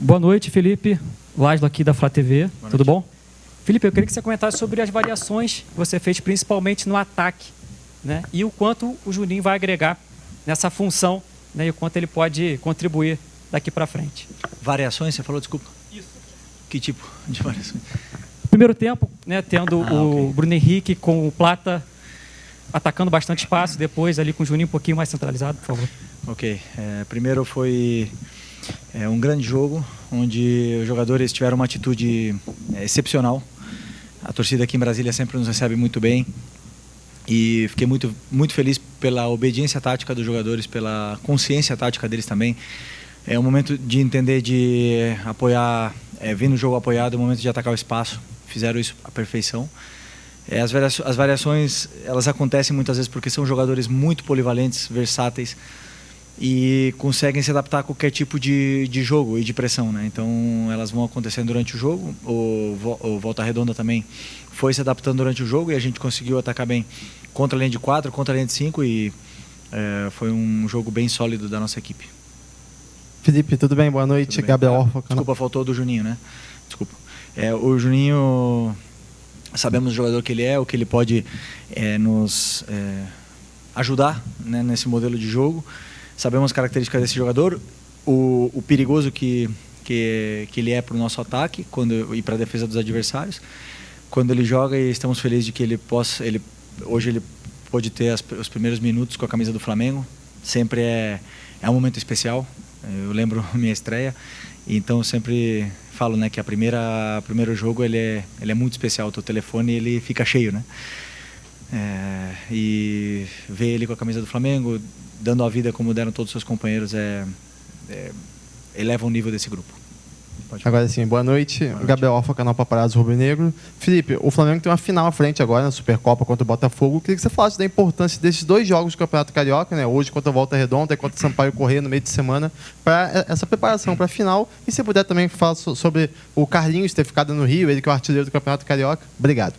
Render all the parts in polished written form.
Boa noite, Felipe. Láslo aqui da Flá TV. Tudo bom? Felipe, eu queria que você comentasse sobre as variações que você fez, principalmente no ataque, né? E o quanto o Juninho vai agregar nessa função, né? E o quanto ele pode contribuir daqui para frente. Variações, você falou, desculpa? Isso. Que tipo de variações? Primeiro tempo, né, tendo o ok. Bruno Henrique com o Plata atacando bastante espaço, depois ali com o Juninho um pouquinho mais centralizado, por favor. Ok. Primeiro foi um grande jogo, onde os jogadores tiveram uma atitude excepcional. A torcida aqui em Brasília sempre nos recebe muito bem. E fiquei muito, muito feliz pela obediência tática dos jogadores, pela consciência tática deles também. É um momento de entender, de apoiar, vir no jogo apoiado, é um momento de atacar o espaço. Fizeram isso à perfeição. As variações, elas acontecem muitas vezes porque são jogadores muito polivalentes, versáteis e conseguem se adaptar a qualquer tipo de jogo e de pressão, né? Então elas vão acontecendo durante o jogo. O Volta Redonda também foi se adaptando durante o jogo e a gente conseguiu atacar bem contra a linha de 4, contra a linha de 5 e foi um jogo bem sólido da nossa equipe. Felipe, tudo bem? Boa noite. Gabriel Orfa. Desculpa, faltou do Juninho, né? Desculpa. O Juninho, sabemos o jogador que ele é, o que ele pode nos ajudar, né, nesse modelo de jogo. Sabemos as características desse jogador, o perigoso que ele é para o nosso ataque e para a defesa dos adversários. Quando ele joga, e estamos felizes de que hoje ele pode ter os primeiros minutos com a camisa do Flamengo. Sempre é um momento especial. Eu lembro minha estreia, então sempre falo, né, que primeiro jogo ele é muito especial. O teu telefone ele fica cheio, né? E ver ele com a camisa do Flamengo, dando a vida como deram todos os seus companheiros, eleva o nível desse grupo. Agora sim, boa noite. Gabriel Orfa, canal Paparazzo Rubro Negro. Felipe, o Flamengo tem uma final à frente agora na Supercopa contra o Botafogo. Queria que você falasse da importância desses dois jogos do Campeonato Carioca, né? Hoje contra a Volta Redonda e contra o Sampaio Corrêa no meio de semana, para essa preparação para a final. E se puder também falar sobre o Carlinhos ter ficado no Rio, ele que é o artilheiro do Campeonato Carioca. Obrigado.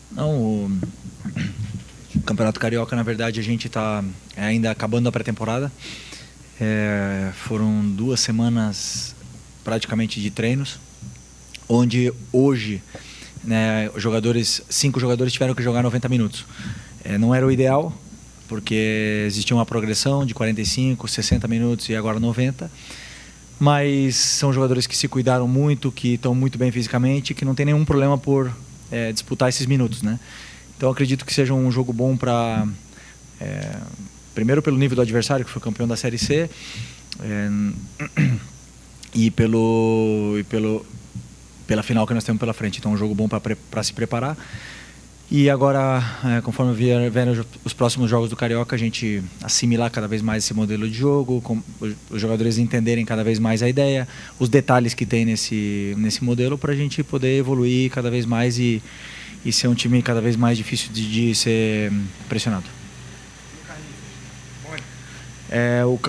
Não, o Campeonato Carioca, na verdade, a gente está ainda acabando a pré-temporada. Foram 2 semanas praticamente de treinos, onde hoje, né, 5 jogadores tiveram que jogar 90 minutos. Não era o ideal, porque existia uma progressão de 45, 60 minutos e agora 90. Mas são jogadores que se cuidaram muito, que estão muito bem fisicamente, que não tem nenhum problema por disputar esses minutos, né? Então acredito que seja um jogo bom para primeiro pelo nível do adversário, que foi campeão da Série C, e pela final que nós temos pela frente. Então, um jogo bom para se preparar. E agora, conforme vierem os próximos jogos do Carioca, a gente assimilar cada vez mais esse modelo de jogo, os jogadores entenderem cada vez mais a ideia, os detalhes que tem nesse modelo, para a gente poder evoluir cada vez mais e ser um time cada vez mais difícil de ser pressionado.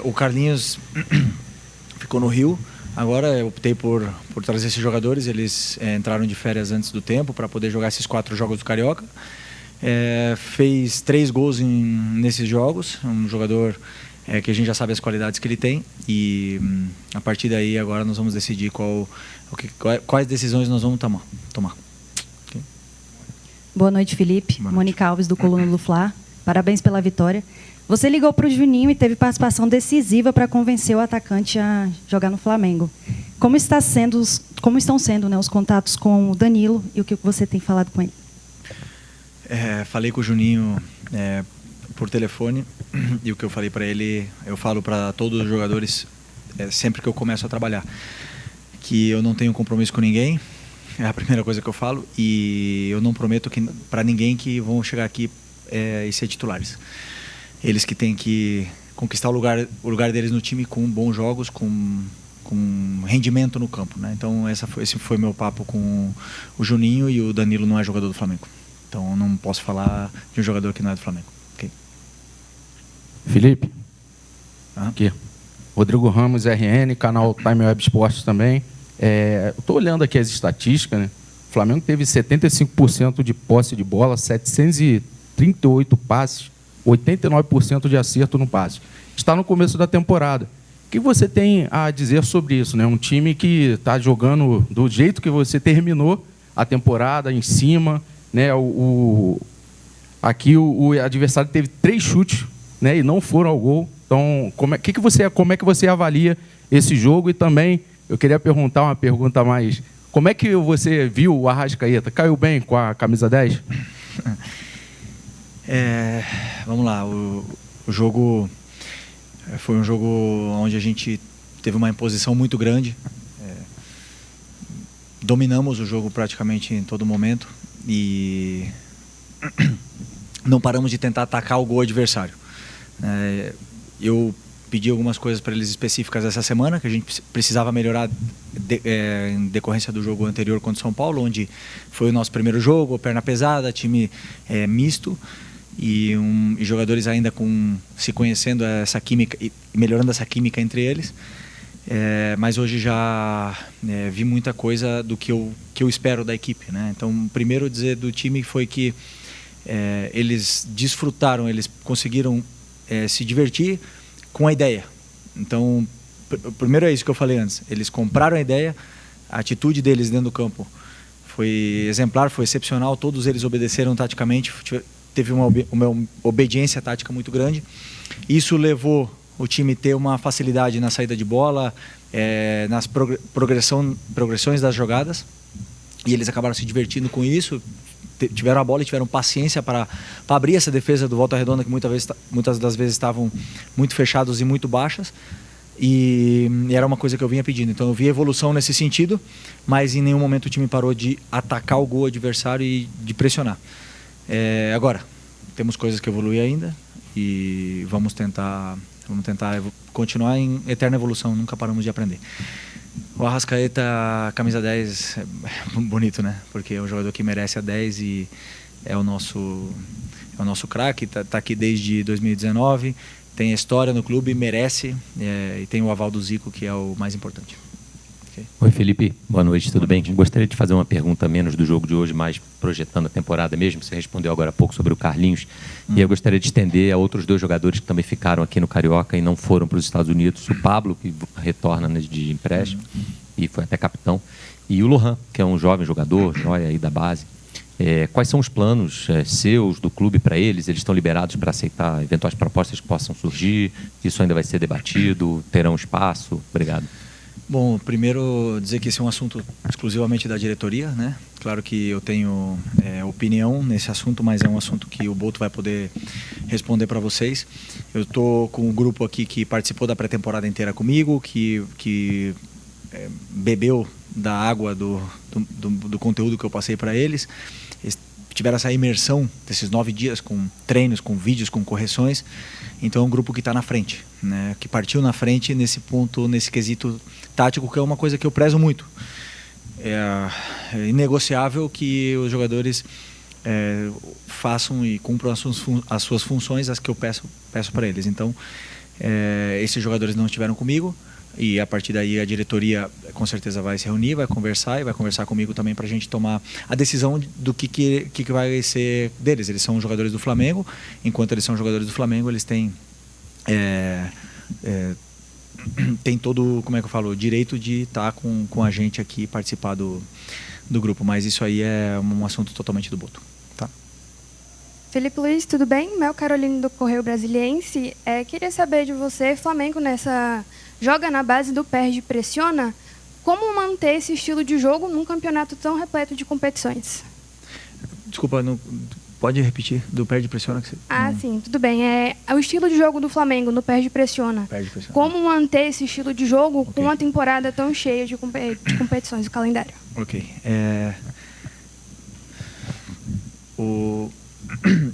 O Carlinhos ficou no Rio. Agora eu optei por trazer esses jogadores. Eles entraram de férias antes do tempo para poder jogar esses 4 jogos do Carioca. Fez 3 gols nesses jogos. Um jogador que a gente já sabe as qualidades que ele tem. E a partir daí agora nós vamos decidir quais decisões nós vamos tomar. Okay? Boa noite, Felipe. Boa noite. Mônica Alves, do Coluna do Fla. Parabéns pela vitória. Você ligou para o Juninho e teve participação decisiva para convencer o atacante a jogar no Flamengo. Como estão sendo, né, os contatos com o Danilo e o que você tem falado com ele? Falei com o Juninho por telefone e o que eu falei para ele, eu falo para todos os jogadores sempre que eu começo a trabalhar, que eu não tenho compromisso com ninguém, é a primeira coisa que eu falo, e eu não prometo para ninguém que vão chegar aqui e ser titulares. Eles que têm que conquistar o lugar deles no time com bons jogos, com rendimento no campo, né? Então esse foi meu papo com o Juninho, e o Danilo não é jogador do Flamengo. Então eu não posso falar de um jogador que não é do Flamengo. Okay? Felipe, aqui. Rodrigo Ramos, RN, canal Time Web Esportes também. Eu estou olhando aqui as estatísticas, né? O Flamengo teve 75% de posse de bola, 738 passes, 89% de acerto no passe. Está no começo da temporada. O que você tem a dizer sobre isso, né? Um time que está jogando do jeito que você terminou a temporada, em cima, né? Aqui o adversário teve 3 chutes, né? E não foram ao gol. Então, como é que você avalia esse jogo? E também eu queria perguntar uma pergunta mais. Como é que você viu o Arrascaeta? Caiu bem com a camisa 10? Vamos lá. O jogo foi um jogo onde a gente teve uma imposição muito grande. Dominamos o jogo praticamente em todo momento e não paramos de tentar atacar o gol adversário. Eu pedi algumas coisas para eles específicas essa semana, que a gente precisava melhorar em decorrência do jogo anterior contra o São Paulo, onde foi o nosso primeiro jogo, perna pesada, time misto e jogadores ainda se conhecendo essa química e melhorando essa química entre eles. Mas hoje já vi muita coisa do que eu espero da equipe, né? Então, primeiro dizer do time foi que eles desfrutaram, eles conseguiram se divertir com a ideia. Então, primeiro é isso que eu falei antes. Eles compraram a ideia, a atitude deles dentro do campo foi exemplar, foi excepcional. Todos eles obedeceram taticamente, teve uma obediência tática muito grande. Isso levou o time a ter uma facilidade na saída de bola, nas progressões das jogadas. E eles acabaram se divertindo com isso. Tiveram a bola e tiveram paciência para abrir essa defesa do Volta Redonda, que muitas das vezes estavam muito fechados e muito baixas, e era uma coisa que eu vinha pedindo. Então eu vi evolução nesse sentido, mas em nenhum momento o time parou de atacar o gol adversário e de pressionar. Agora, temos coisas que evoluir ainda e vamos tentar continuar em eterna evolução, nunca paramos de aprender. O Arrascaeta, camisa 10, é bonito, né? Porque é um jogador que merece a 10 e é o nosso craque, tá aqui desde 2019, tem a história no clube, merece, e tem o aval do Zico, que é o mais importante. Okay. Oi, Felipe. Boa noite, tudo bem? Gostaria de fazer uma pergunta menos do jogo de hoje, mais projetando a temporada mesmo. Você respondeu agora há pouco sobre o Carlinhos. E eu gostaria de estender a outros 2 jogadores que também ficaram aqui no Carioca e não foram para os Estados Unidos. O Pablo, que retorna de empréstimo e foi até capitão. E o Lohan, que é um jovem jogador, joia aí da base. Quais são os planos seus, do clube, para eles? Eles estão liberados para aceitar eventuais propostas que possam surgir? Isso ainda vai ser debatido? Terão espaço? Obrigado. Bom, primeiro dizer que esse é um assunto exclusivamente da diretoria, né? Claro que eu tenho opinião nesse assunto, mas é um assunto que o Boto vai poder responder para vocês. Eu estou com um grupo aqui que participou da pré-temporada inteira comigo, que bebeu da água do conteúdo que eu passei para eles. Eles tiveram essa imersão desses 9 dias com treinos, com vídeos, com correções. Então é um grupo que está na frente, né? Que partiu na frente nesse ponto, nesse quesito tático, que é uma coisa que eu prezo muito. É inegociável que os jogadores façam e cumpram as suas funções, as que eu peço para eles. Então, esses jogadores não estiveram comigo e a partir daí a diretoria com certeza vai se reunir, vai conversar e vai conversar comigo também para a gente tomar a decisão do que vai ser deles. Eles são jogadores do Flamengo, enquanto eles são jogadores do Flamengo, eles têm tem todo, como é que eu falo, o direito de estar com a gente aqui e participar do grupo, mas isso aí é um assunto totalmente do Boto. Tá? Felipe Luiz, tudo bem? Mel Carolino do Correio Brasiliense. Queria saber de você, Flamengo joga na base do perde e pressiona, como manter esse estilo de jogo num campeonato tão repleto de competições? Desculpa, pode repetir, do perde e pressiona? Sim, tudo bem. O estilo de jogo do Flamengo no perde e pressiona. Como manter esse estilo de jogo com uma temporada tão cheia de competições, o calendário? Ok.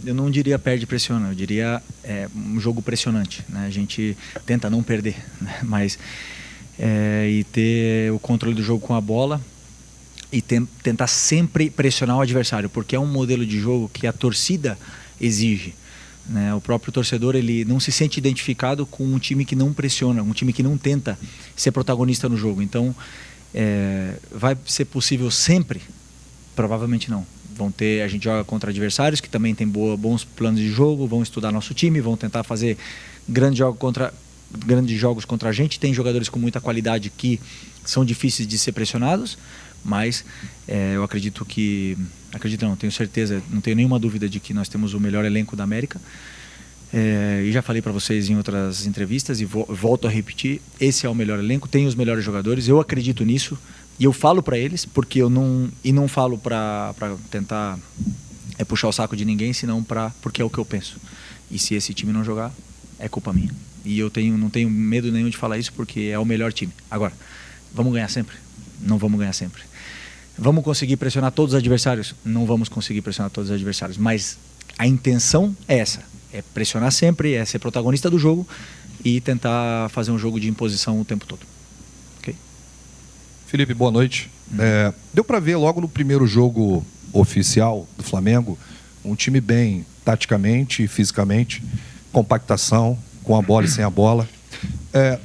Eu não diria perde e pressiona, eu diria um jogo pressionante, né? A gente tenta não perder, né? Mas e ter o controle do jogo com a bola e tentar sempre pressionar o adversário, porque é um modelo de jogo que a torcida exige, né? O próprio torcedor, ele não se sente identificado com um time que não pressiona, um time que não tenta ser protagonista no jogo. Então, vai ser possível sempre? Provavelmente não. A gente joga contra adversários que também têm bons planos de jogo, vão estudar nosso time, vão tentar fazer grande jogo grandes jogos contra a gente. Tem jogadores com muita qualidade que são difíceis de ser pressionados, mas eu acredito que... Acredito não, tenho certeza, não tenho nenhuma dúvida de que nós temos o melhor elenco da América. E já falei para vocês em outras entrevistas e volto a repetir, esse é o melhor elenco, tem os melhores jogadores, eu acredito nisso e eu falo para eles, porque eu não falo para tentar puxar o saco de ninguém, senão porque é o que eu penso. E se esse time não jogar, é culpa minha. E eu não tenho medo nenhum de falar isso, porque é o melhor time. Agora, vamos ganhar sempre? Não vamos ganhar sempre. Vamos conseguir pressionar todos os adversários? Não vamos conseguir pressionar todos os adversários, mas a intenção é essa, é pressionar sempre, é ser protagonista do jogo e tentar fazer um jogo de imposição o tempo todo. Okay? Felipe, boa noite. Deu para ver logo no primeiro jogo oficial do Flamengo, um time bem taticamente e fisicamente, compactação, com a bola e sem a bola.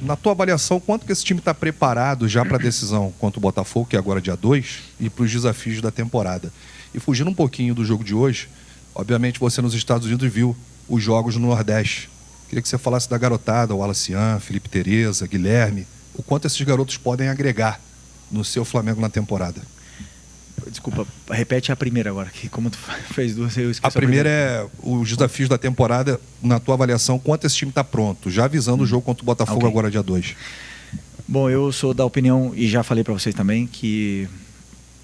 Na tua avaliação, quanto que esse time está preparado já para a decisão contra o Botafogo, que é agora dia 2, e para os desafios da temporada? E fugindo um pouquinho do jogo de hoje, obviamente você nos Estados Unidos viu os jogos no Nordeste. Queria que você falasse da garotada, o Wallacian, Felipe Tereza, Guilherme, o quanto esses garotos podem agregar no seu Flamengo na temporada. Desculpa, repete a primeira agora, que como tu fez duas, eu esqueci. A primeira é os desafios da temporada, na tua avaliação, quanto esse time está pronto, já visando o jogo contra o Botafogo agora dia 2. Bom, eu sou da opinião, e já falei para vocês também, que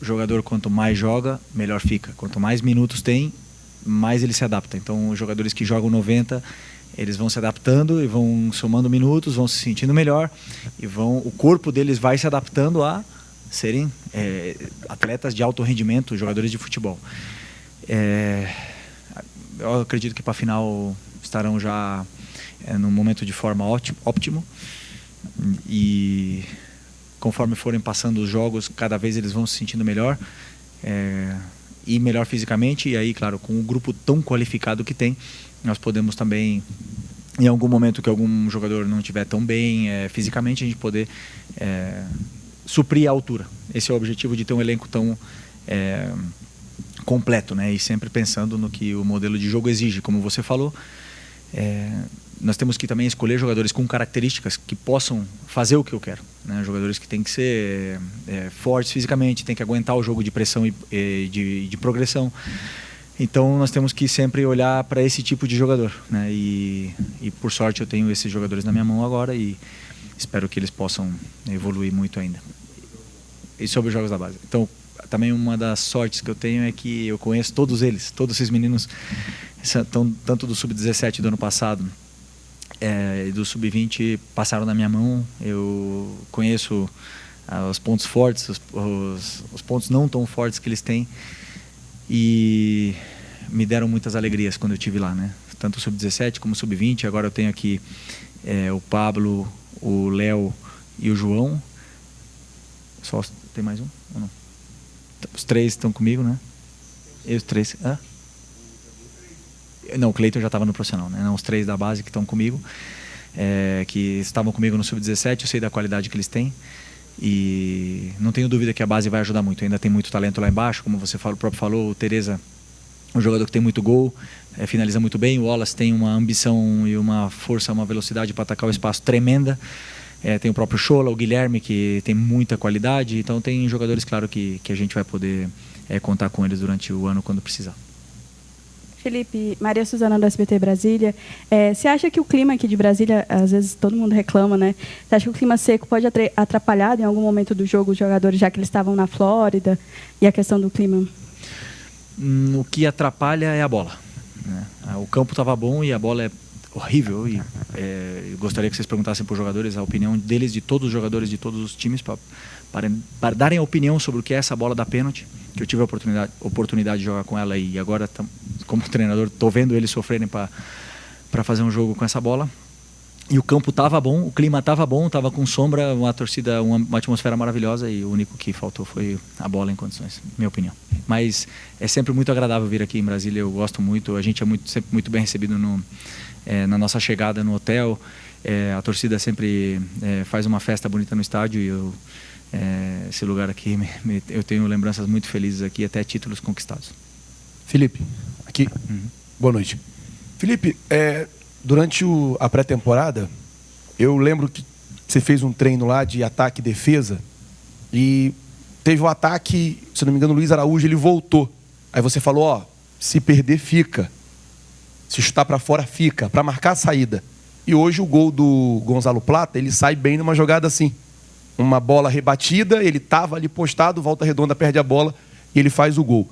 o jogador quanto mais joga, melhor fica. Quanto mais minutos tem, mais ele se adapta. Então, os jogadores que jogam 90, eles vão se adaptando e vão somando minutos, vão se sentindo melhor, e o corpo deles vai se adaptando a serem atletas de alto rendimento, jogadores de futebol. Eu acredito que para a final estarão já num momento de forma óptimo, e conforme forem passando os jogos, cada vez eles vão se sentindo melhor e melhor fisicamente, e aí, claro, com um grupo tão qualificado que tem, nós podemos também, em algum momento que algum jogador não estiver tão bem fisicamente, a gente poder suprir a altura. Esse é o objetivo de ter um elenco tão completo, né? E sempre pensando no que o modelo de jogo exige. Como você falou, nós temos que também escolher jogadores com características que possam fazer o que eu quero, né? Jogadores que têm que ser fortes fisicamente, têm que aguentar o jogo de pressão e de progressão. Então nós temos que sempre olhar para esse tipo de jogador, né? E por sorte eu tenho esses jogadores na minha mão agora e espero que eles possam evoluir muito ainda. E sobre os jogos da base. Então, também uma das sortes que eu tenho é que eu conheço todos eles, todos esses meninos, tanto do Sub-17 do ano passado e do Sub-20, passaram na minha mão. Eu conheço os pontos fortes, os pontos não tão fortes que eles têm, e me deram muitas alegrias quando eu estive lá, né? Tanto o Sub-17 como o Sub-20. Agora eu tenho aqui o Pablo, o Léo e o João. Só tem mais um ou não? Os três estão comigo, né? E os três... Não, o Cleiton já estava no profissional, né? Não, os três da base que estão comigo, que estavam comigo no Sub-17, eu sei da qualidade que eles têm. E não tenho dúvida que a base vai ajudar muito. Ainda tem muito talento lá embaixo, como você próprio falou. O Tereza, um jogador que tem muito gol, finaliza muito bem. O Wallace tem uma ambição e uma força, uma velocidade para atacar o espaço tremenda. Tem o próprio Chola, o Guilherme, que tem muita qualidade. Então tem jogadores, claro, que a gente vai poder contar com eles durante o ano quando precisar. Felipe, Maria Suzana do SBT Brasília. Você acha que o clima aqui de Brasília, às vezes todo mundo reclama, né? Você acha que o clima seco pode atrapalhar em algum momento do jogo os jogadores, já que eles estavam na Flórida, e a questão do clima? O que atrapalha é a bola, né? O campo estava bom e a bola é horrível, e eu gostaria que vocês perguntassem para os jogadores a opinião deles, de todos os jogadores de todos os times, para darem a opinião sobre o que é essa bola da pênalti, que eu tive a oportunidade de jogar com ela, e agora, como treinador, estou vendo eles sofrerem para fazer um jogo com essa bola. E o campo estava bom, o clima estava bom, estava com sombra, uma torcida, uma atmosfera maravilhosa, e o único que faltou foi a bola em condições, minha opinião. Mas é sempre muito agradável vir aqui em Brasília, eu gosto muito, a gente é sempre muito bem recebido na nossa chegada no hotel, a torcida sempre faz uma festa bonita no estádio, e esse lugar aqui, eu tenho lembranças muito felizes aqui, até títulos conquistados. Felipe, aqui, boa noite. Felipe, durante a pré-temporada, eu lembro que você fez um treino lá de ataque e defesa e teve um ataque, se não me engano, o Luiz Araújo, ele voltou. Aí você falou, ó, se perder, fica. Se chutar para fora, fica. Para marcar a saída. E hoje o gol do Gonzalo Plata, ele sai bem numa jogada assim. Uma bola rebatida, ele estava ali postado, Volta Redonda perde a bola e ele faz o gol.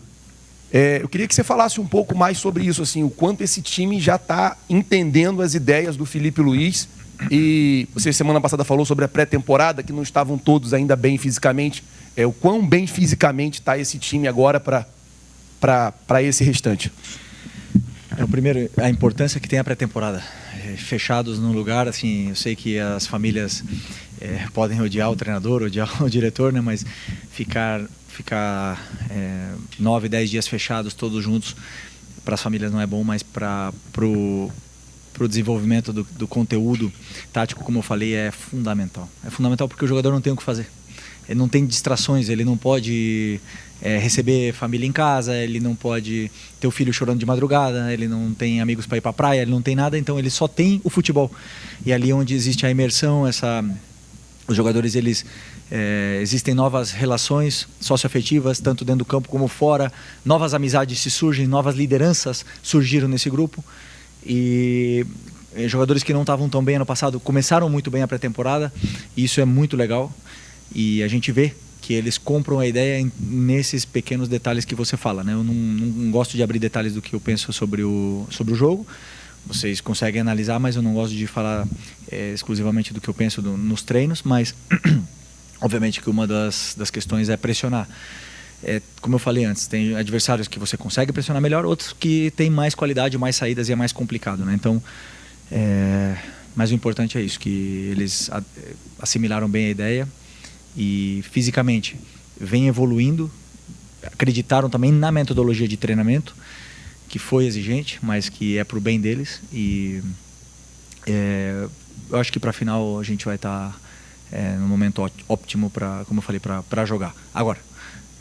Eu queria que você falasse um pouco mais sobre isso, assim, o quanto esse time já está entendendo as ideias do Filipe Luiz. E você semana passada falou sobre a pré-temporada, que não estavam todos ainda bem fisicamente. O quão bem fisicamente está esse time agora para esse restante? Primeiro, a importância que tem a pré-temporada. Fechados num lugar, assim, eu sei que as famílias podem odiar o treinador, odiar o diretor, né? Mas ficar 9, 10 dias fechados, todos juntos, para as famílias não é bom, mas para o desenvolvimento do conteúdo tático, como eu falei, é fundamental. É fundamental porque o jogador não tem o que fazer. Ele não tem distrações, ele não pode receber família em casa, ele não pode ter o filho chorando de madrugada, ele não tem amigos para ir para a praia, ele não tem nada, então ele só tem o futebol. E ali onde existe a imersão, os jogadores, existem novas relações socioafetivas, tanto dentro do campo como fora, novas amizades se surgem, novas lideranças surgiram nesse grupo. E jogadores que não estavam tão bem ano passado começaram muito bem a pré-temporada, e isso é muito legal. E a gente vê que eles compram a ideia nesses pequenos detalhes que você fala, né? Eu não gosto de abrir detalhes do que eu penso sobre o jogo. Vocês conseguem analisar, mas eu não gosto de falar exclusivamente do que eu penso nos treinos. Mas, obviamente, que uma das questões é pressionar. Como eu falei antes, tem adversários que você consegue pressionar melhor, outros que têm mais qualidade, mais saídas e é mais complicado, né? Então, mas o importante é isso, que eles assimilaram bem a ideia e fisicamente vem evoluindo, acreditaram também na metodologia de treinamento, que foi exigente, mas que é para o bem deles. E eu acho que para a final a gente vai estar no momento óptimo para, como eu falei, para jogar. Agora,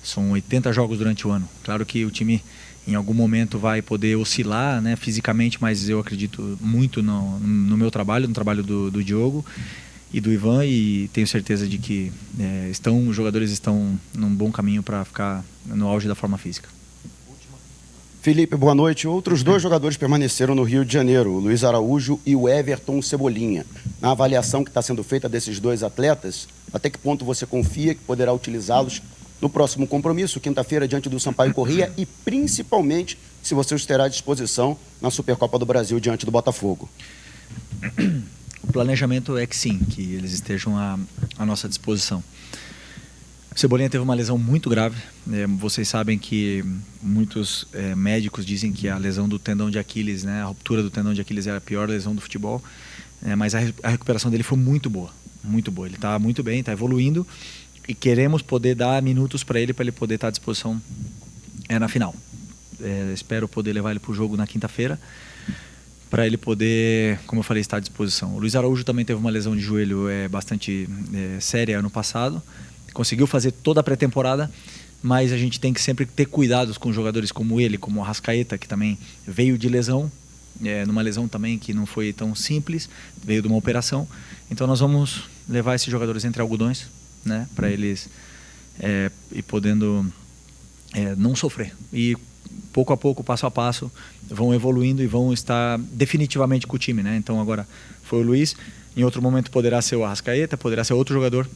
são 80 jogos durante o ano. Claro que o time em algum momento vai poder oscilar, né, fisicamente, mas eu acredito muito no meu trabalho, no trabalho do Diogo e do Ivan, e tenho certeza de que os jogadores estão num bom caminho para ficar no auge da forma física. Felipe, boa noite. Outros 2 jogadores permaneceram no Rio de Janeiro, o Luiz Araújo e o Everton Cebolinha. Na avaliação que está sendo feita desses 2 atletas, até que ponto você confia que poderá utilizá-los no próximo compromisso, quinta-feira, diante do Sampaio Corrêa, e principalmente se você os terá à disposição na Supercopa do Brasil diante do Botafogo? O planejamento é que sim, que eles estejam à nossa disposição. O Cebolinha teve uma lesão muito grave. Vocês sabem que muitos médicos dizem que a lesão do tendão de Aquiles, né, a ruptura do tendão de Aquiles é a pior lesão do futebol. Mas a recuperação dele foi muito boa, muito boa. Ele está muito bem, está evoluindo e queremos poder dar minutos para ele poder estar à disposição na final. Espero poder levar ele para o jogo na quinta-feira, para ele poder, como eu falei, estar à disposição. O Luiz Araújo também teve uma lesão de joelho bastante séria ano passado. Conseguiu fazer toda a pré-temporada, mas a gente tem que sempre ter cuidados com jogadores como ele, como o Arrascaeta, que também veio de lesão, numa lesão também que não foi tão simples, veio de uma operação. Então nós vamos levar esses jogadores entre algodões, né, para eles ir podendo não sofrer. E pouco a pouco, passo a passo, vão evoluindo e vão estar definitivamente com o time, né? Então agora foi o Luiz, em outro momento poderá ser o Arrascaeta, poderá ser outro jogador,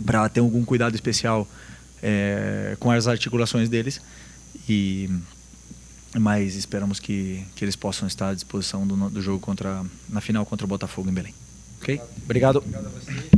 para ter algum cuidado especial com as articulações deles. Mas esperamos que eles possam estar à disposição do jogo na final contra o Botafogo em Belém. Ok? Obrigado. Obrigado a você.